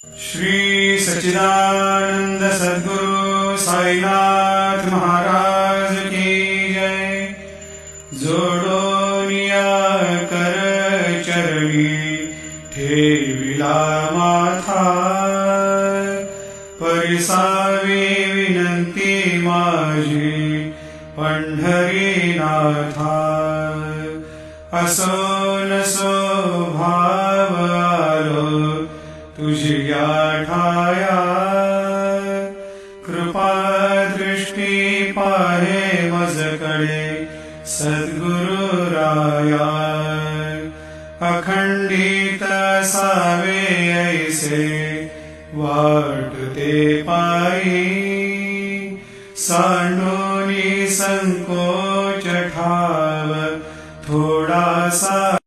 श्री सच्चिदानंद सद्गुरु साईनाथ महाराज की जय। जोडोनिया कर चरणी ठेविला माथा, परिसावी विनंती माझी पंढरीनाथा। असो नसो भाव आलो तुझिया ठाया, कृपा दृष्टी पाहे मजकडे सद्गुरु राया। अखंडित सावे ऐसे वाटते पायी, सांडोनी संकोच ठाव थोडासा